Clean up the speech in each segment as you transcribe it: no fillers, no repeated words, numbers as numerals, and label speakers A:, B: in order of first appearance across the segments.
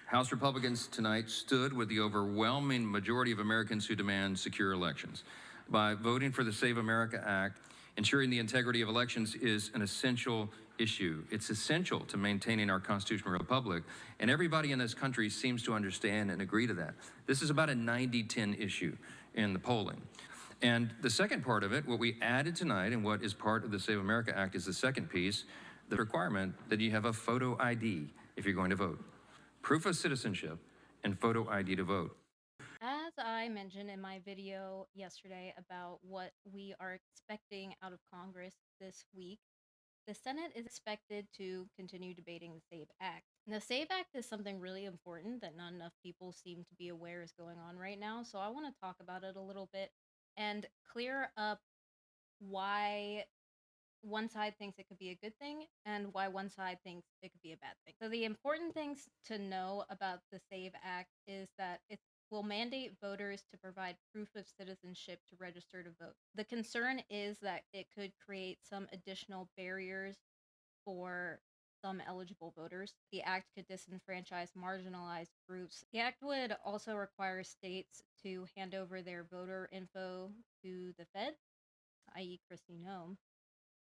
A: House Republicans tonight stood with the overwhelming majority of Americans who demand secure elections. By voting for the Save America Act, ensuring the integrity of elections is an essential issue. It's essential to maintaining our constitutional republic, and everybody in this country seems to understand and agree to that. This is about a 90-10 issue in the polling. And the second part of it, what we added tonight and what is part of the Save America Act, is the second piece, the requirement that you have a photo ID if you're going to vote. Proof of citizenship and photo ID to vote.
B: As I mentioned in my video yesterday about what we are expecting out of Congress this week, the Senate is expected to continue debating the SAVE Act. And the SAVE Act is something really important that not enough people seem to be aware is going on right now, so I want to talk about it a little bit and clear up why one side thinks it could be a good thing and why one side thinks it could be a bad thing. So the important things to know about the SAVE Act is that it will mandate voters to provide proof of citizenship to register to vote. The concern is that it could create some additional barriers for some eligible voters. The act could disenfranchise marginalized groups. The act would also require states to hand over their voter info to the Fed, i.e. Christine Nome,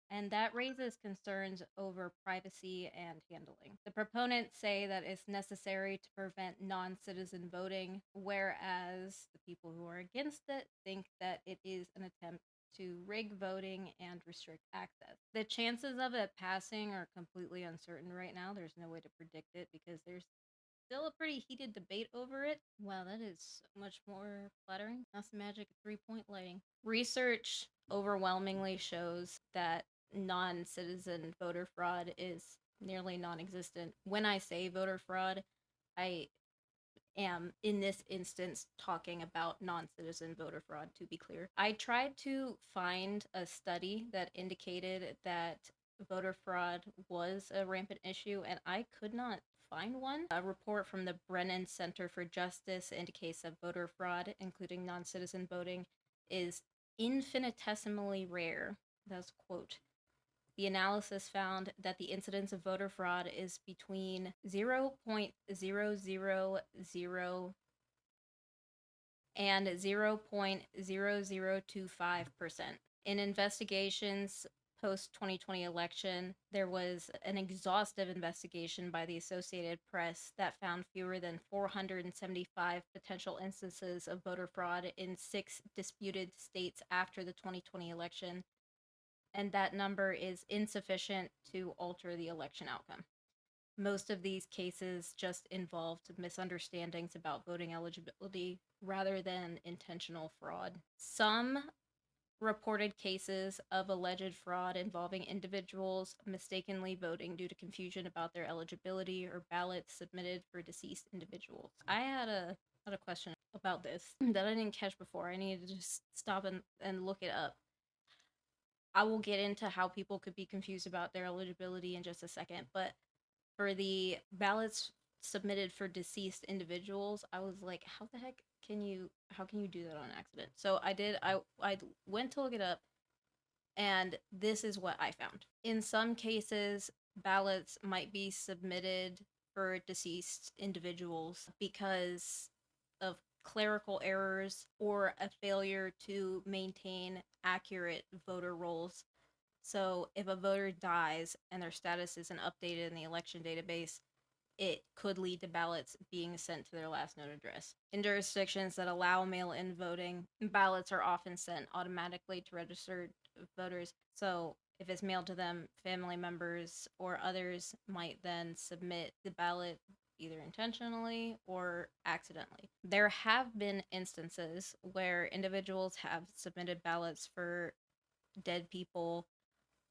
B: and that raises concerns over privacy and handling. The proponents say that it's necessary to prevent non-citizen voting, whereas the people who are against it think that it is an attempt to rig voting and restrict access. The chances of it passing are completely uncertain right now. There's no way to predict it because there's still a pretty heated debate over it. Wow, that is much more flattering. That's the magic of 3-point lighting. Research overwhelmingly shows that non-citizen voter fraud is nearly non-existent. When I say voter fraud, I am in this instance talking about non-citizen voter fraud, to be clear. I tried to find a study that indicated that voter fraud was a rampant issue, and I could not find one. A report from the Brennan Center for Justice indicates that voter fraud, including non-citizen voting, is infinitesimally rare. That's a quote. The analysis found that the incidence of voter fraud is between 0.000 and 0.0025%. In investigations post-2020 election, there was an exhaustive investigation by the Associated Press that found fewer than 475 potential instances of voter fraud in 6 disputed states after the 2020 election, and that number is insufficient to alter the election outcome. Most of these cases just involved misunderstandings about voting eligibility rather than intentional fraud. Some reported cases of alleged fraud involving individuals mistakenly voting due to confusion about their eligibility or ballots submitted for deceased individuals. I had a question about this that I didn't catch before. I needed to just stop and look it up. I will get into how people could be confused about their eligibility in just a second, but for the ballots submitted for deceased individuals, I was like, how the heck how can you do that on accident? So I went to look it up, and this is what I found. In some cases, ballots might be submitted for deceased individuals because of clerical errors or a failure to maintain accurate voter rolls. So if a voter dies and their status isn't updated in the election database, it could lead to ballots being sent to their last known address. In jurisdictions that allow mail-in voting, ballots are often sent automatically to registered voters. So if it's mailed to them, family members or others might then submit the ballot either intentionally or accidentally. There have been instances where individuals have submitted ballots for dead people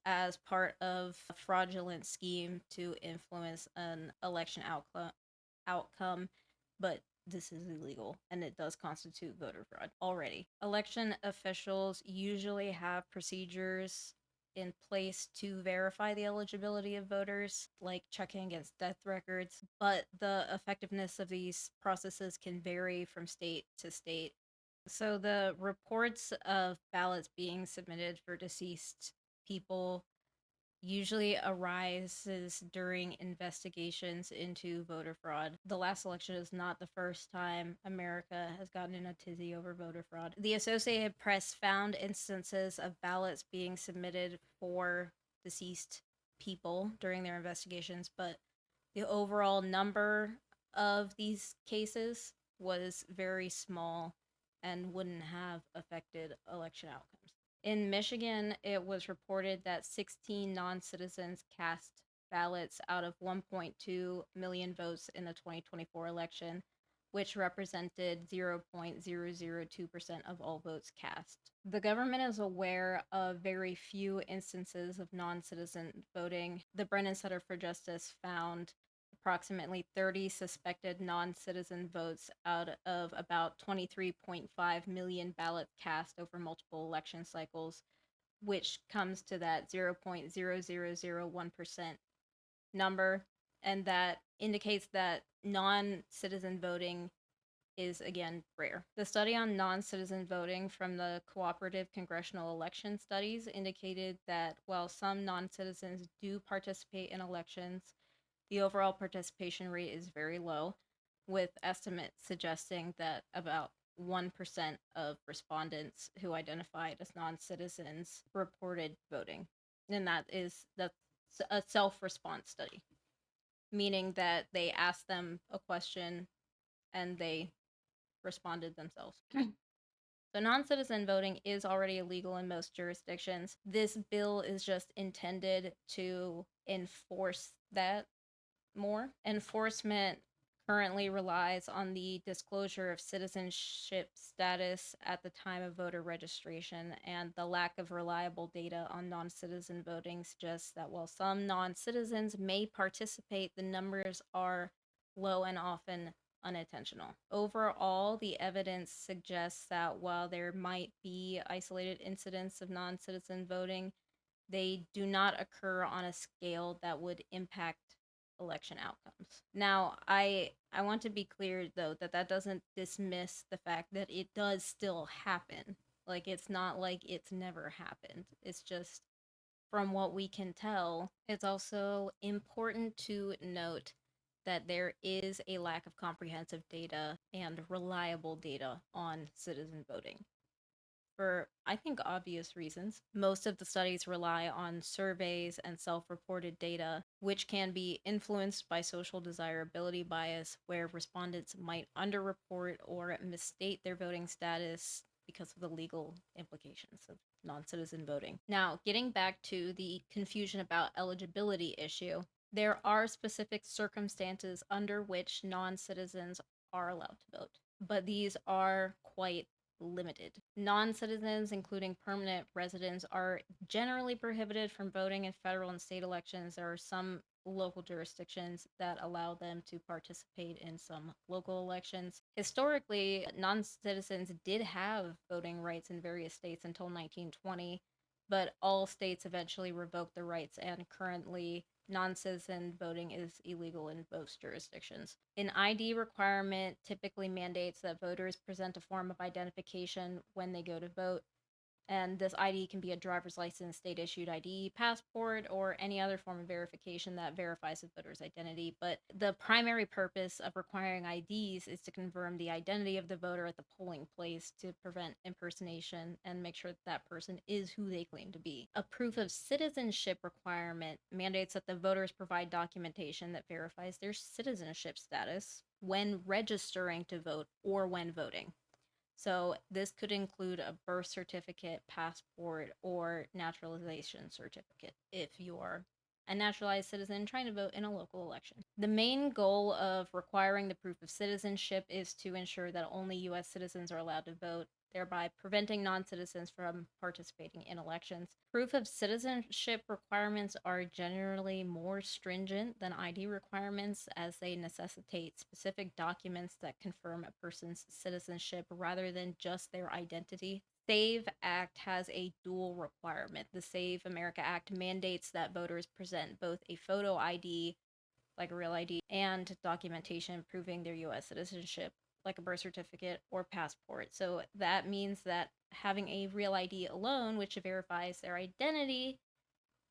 B: as part of a fraudulent scheme to influence an election outcome, but this is illegal and it does constitute voter fraud already. Election officials usually have procedures in place to verify the eligibility of voters, like checking against death records, but the effectiveness of these processes can vary from state to state. So the reports of ballots being submitted for deceased people usually arises during investigations into voter fraud. The last election is not the first time America has gotten in a tizzy over voter fraud. The Associated Press found instances of ballots being submitted for deceased people during their investigations, but the overall number of these cases was very small and wouldn't have affected election outcomes. In Michigan, it was reported that 16 non citizens cast ballots out of 1.2 million votes in the 2024 election, which represented 0.002% of all votes cast. The government is aware of very few instances of non citizen voting. The Brennan Center for Justice found approximately 30 suspected non citizen votes out of about 23.5 million ballots cast over multiple election cycles, which comes to that 0.0001% number. And that indicates that non citizen voting is again rare. The study on non citizen voting from the Cooperative Congressional Election Studies indicated that while some non citizens do participate in elections, the overall participation rate is very low, with estimates suggesting that about 1% of respondents who identified as non-citizens reported voting. And that's a self-response study, meaning that they asked them a question and they responded themselves. So non-citizen voting is already illegal in most jurisdictions. This bill is just intended to enforce that more. Enforcement currently relies on the disclosure of citizenship status at the time of voter registration, and the lack of reliable data on non citizen voting suggests that while some non citizens may participate, the numbers are low and often unintentional. Overall, the evidence suggests that while there might be isolated incidents of non citizen voting, they do not occur on a scale that would impact election outcomes. Now, I want to be clear though that that doesn't dismiss the fact that it does still happen. Like it's not like it's never happened. It's just from what we can tell, it's also important to note that there is a lack of comprehensive data and reliable data on citizen voting for, I think, obvious reasons. Most of the studies rely on surveys and self reported data, which can be influenced by social desirability bias, where respondents might underreport or misstate their voting status because of the legal implications of non citizen voting. Now, getting back to the confusion about eligibility issue, there are specific circumstances under which non citizens are allowed to vote, but these are quite limited. Non citizens, including permanent residents, are generally prohibited from voting in federal and state elections. There are some local jurisdictions that allow them to participate in some local elections. Historically, non citizens did have voting rights in various states until 1920, but all states eventually revoked the rights, and currently non-citizen voting is illegal in most jurisdictions. An ID requirement typically mandates that voters present a form of identification when they go to vote, and this ID can be a driver's license, state issued ID, passport, or any other form of verification that verifies a voter's identity. But the primary purpose of requiring IDs is to confirm the identity of the voter at the polling place to prevent impersonation and make sure that that person is who they claim to be. A proof of citizenship requirement mandates that the voters provide documentation that verifies their citizenship status when registering to vote or when voting. So this could include a birth certificate, passport, or naturalization certificate if you're a naturalized citizen trying to vote in a local election. The main goal of requiring the proof of citizenship is to ensure that only US citizens are allowed to vote, thereby preventing non-citizens from participating in elections. Proof of citizenship requirements are generally more stringent than ID requirements, as they necessitate specific documents that confirm a person's citizenship rather than just their identity. SAVE Act has a dual requirement. The Save America Act mandates that voters present both a photo ID, like a real ID, and documentation proving their US citizenship, like a birth certificate or passport. So that means that having a real ID alone, which verifies their identity,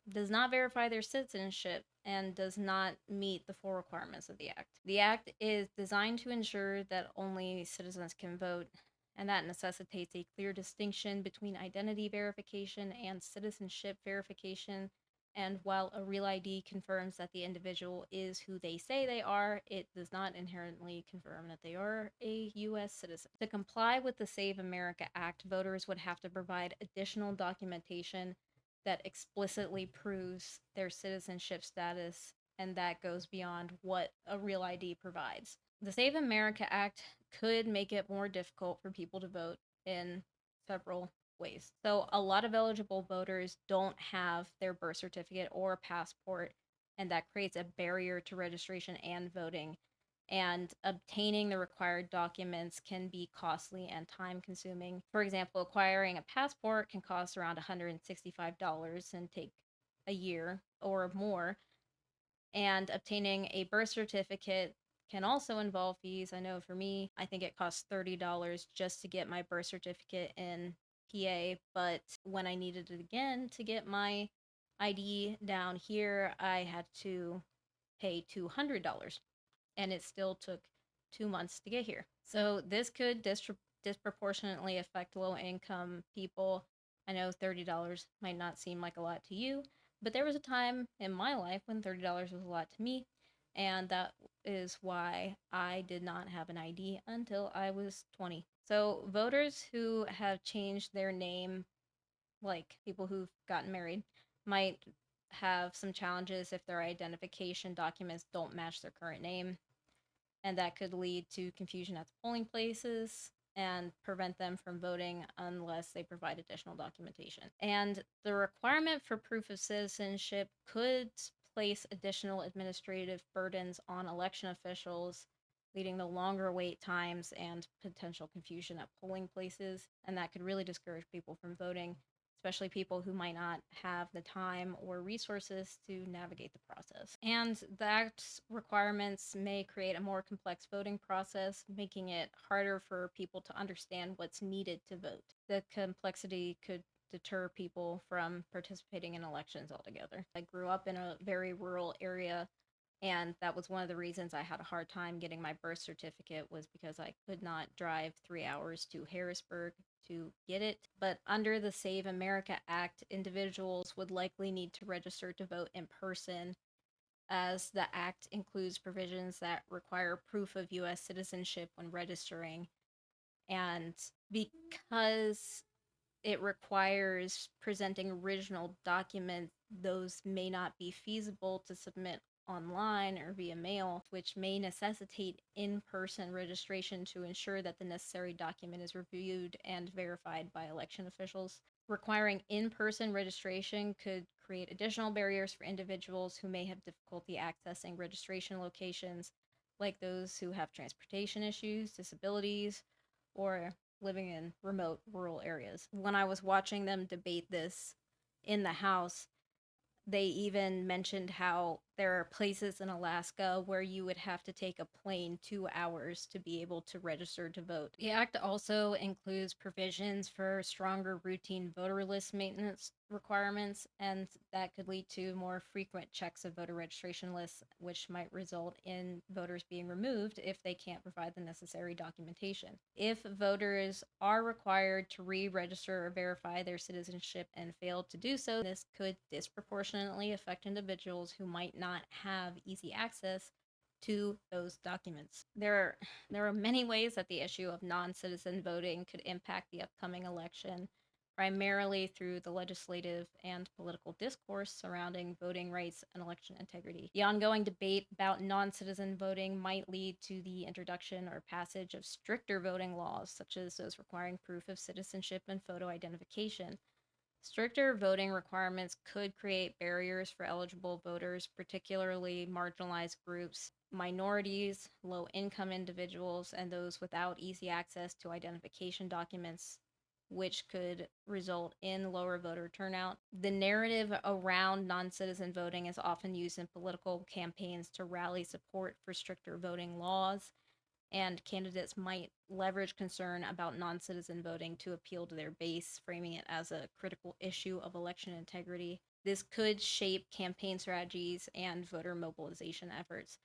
B: does not verify their citizenship and does not meet the full requirements of the act. The act is designed to ensure that only citizens can vote, and that necessitates a clear distinction between identity verification and citizenship verification. And while a real ID confirms that the individual is who they say they are, it does not inherently confirm that they are a U.S. citizen. To comply with the Save America Act, voters would have to provide additional documentation that explicitly proves their citizenship status, and that goes beyond what a real ID provides. The Save America Act could make it more difficult for people to vote in several ways. So, a lot of eligible voters don't have their birth certificate or passport, and that creates a barrier to registration and voting. And obtaining the required documents can be costly and time consuming. For example, acquiring a passport can cost around $165 and take a year or more, and obtaining a birth certificate can also involve fees. I know for me, I think it costs $30 just to get my birth certificate in PA, but when I needed it again to get my ID down here, I had to pay $200, and it still took 2 months to get here. So this could disproportionately affect low income people. I know $30 might not seem like a lot to you, but there was a time in my life when $30 was a lot to me, and that is why I did not have an ID until I was 20. So voters who have changed their name, like people who've gotten married, might have some challenges if their identification documents don't match their current name, and that could lead to confusion at the polling places and prevent them from voting unless they provide additional documentation. And the requirement for proof of citizenship could place additional administrative burdens on election officials, leading to longer wait times and potential confusion at polling places. And that could really discourage people from voting, especially people who might not have the time or resources to navigate the process. And the Act's requirements may create a more complex voting process, making it harder for people to understand what's needed to vote. The complexity could deter people from participating in elections altogether. I grew up in a very rural area, and that was one of the reasons I had a hard time getting my birth certificate, was because I could not drive 3 hours to Harrisburg to get it. But under the Save America Act, individuals would likely need to register to vote in person, as the act includes provisions that require proof of US citizenship when registering. And because it requires presenting original documents, those may not be feasible to submit online or via mail, which may necessitate in person registration to ensure that the necessary document is reviewed and verified by election officials. Requiring in person registration could create additional barriers for individuals who may have difficulty accessing registration locations, like those who have transportation issues, disabilities, or living in remote rural areas. When I was watching them debate this in the House, they even mentioned how there are places in Alaska where you would have to take a plane 2 hours to be able to register to vote. The act also includes provisions for stronger routine voter list maintenance requirements, and that could lead to more frequent checks of voter registration lists, which might result in voters being removed if they can't provide the necessary documentation. If voters are required to re-register or verify their citizenship and fail to do so, this could disproportionately affect individuals who might not have easy access to those documents. There are many ways that the issue of non-citizen voting could impact the upcoming election, primarily through the legislative and political discourse surrounding voting rights and election integrity. The ongoing debate about non-citizen voting might lead to the introduction or passage of stricter voting laws, such as those requiring proof of citizenship and photo identification. Stricter voting requirements could create barriers for eligible voters, particularly marginalized groups, minorities, low income individuals, and those without easy access to identification documents, which could result in lower voter turnout. The narrative around non citizen voting is often used in political campaigns to rally support for stricter voting laws, and candidates might leverage concern about non citizen voting to appeal to their base, framing it as a critical issue of election integrity. This could shape campaign strategies and voter mobilization efforts.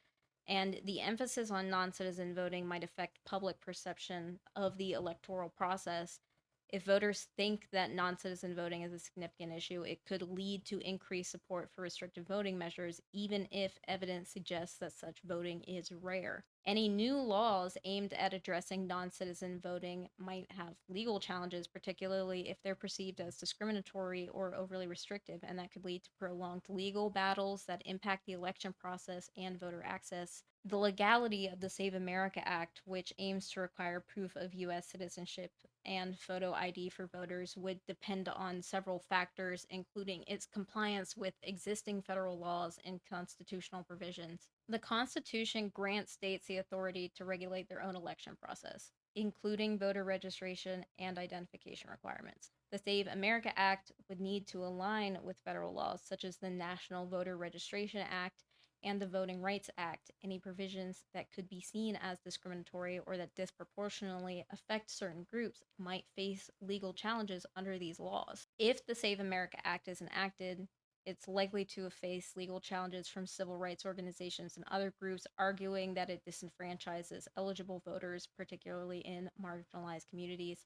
B: And the emphasis on non citizen voting might affect public perception of the electoral process. If voters think that non citizen voting is a significant issue, it could lead to increased support for restrictive voting measures, even if evidence suggests that such voting is rare. Any new laws aimed at addressing non citizen voting might have legal challenges, particularly if they're perceived as discriminatory or overly restrictive, and that could lead to prolonged legal battles that impact the election process and voter access. The legality of the Save America Act, which aims to require proof of U.S. citizenship and photo ID for voters, would depend on several factors, including its compliance with existing federal laws and constitutional provisions. The Constitution grants states the authority to regulate their own election process, including voter registration and identification requirements. The Save America Act would need to align with federal laws such as the National Voter Registration Act and the Voting Rights Act. Any provisions that could be seen as discriminatory or that disproportionately affect certain groups might face legal challenges under these laws. If the Save America Act is enacted, it's likely to face legal challenges from civil rights organizations and other groups arguing that it disenfranchises eligible voters, particularly in marginalized communities.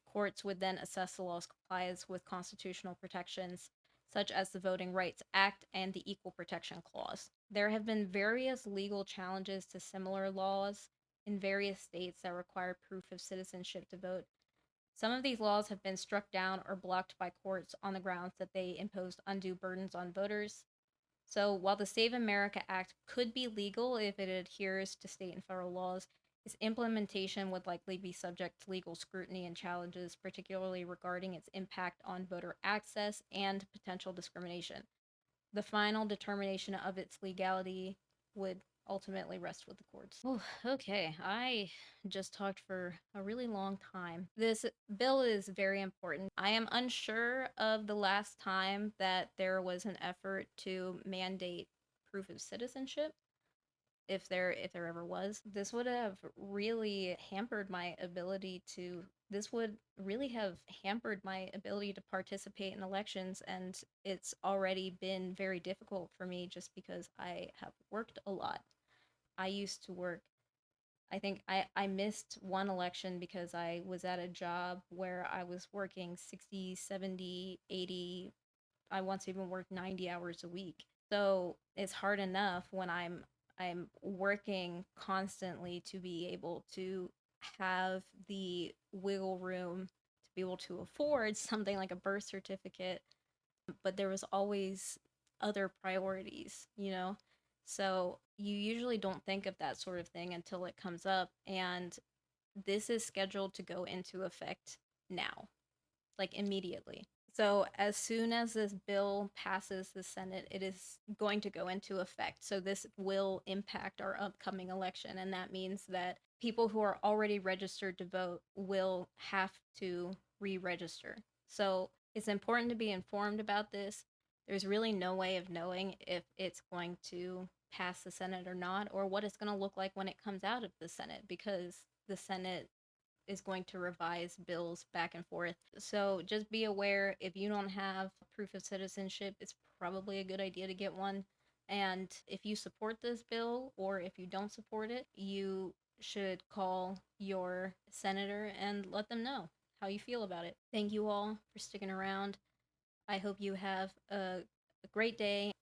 B: Courts would then assess the law's compliance with constitutional protections, such as the Voting Rights Act and the Equal Protection Clause. There have been various legal challenges to similar laws in various states that require proof of citizenship to vote. Some of these laws have been struck down or blocked by courts on the grounds that they imposed undue burdens on voters. So, while the Save America Act could be legal if it adheres to state and federal laws, its implementation would likely be subject to legal scrutiny and challenges, particularly regarding its impact on voter access and potential discrimination. The final determination of its legality would ultimately rest with the courts. Oh, okay. I just talked for a really long time. This bill is very important. I am unsure of the last time that there was an effort to mandate proof of citizenship. If there ever was, this would have really hampered my ability to this would really have hampered my ability to participate in elections, and it's already been very difficult for me just because I have worked a lot. I used to work. I think I missed one election because I was at a job where I was working 60, 70, 80. I once even worked 90 hours a week. So it's hard enough when I'm working constantly to be able to have the wiggle room to be able to afford something like a birth certificate, but there was always other priorities, you know? So you usually don't think of that sort of thing until it comes up, and this is scheduled to go into effect now, like immediately. So as soon as this bill passes the Senate, it is going to go into effect. So this will impact our upcoming election, and that means that people who are already registered to vote will have to re-register. So it's important to be informed about this. There's really no way of knowing if it's going to pass the Senate or not, or what it's going to look like when it comes out of the Senate, because the Senate is going to revise bills back and forth. So just be aware, if you don't have proof of citizenship, it's probably a good idea to get one. And if you support this bill or if you don't support it, you should call your senator and let them know how you feel about it. Thank you all for sticking around. I hope you have a great day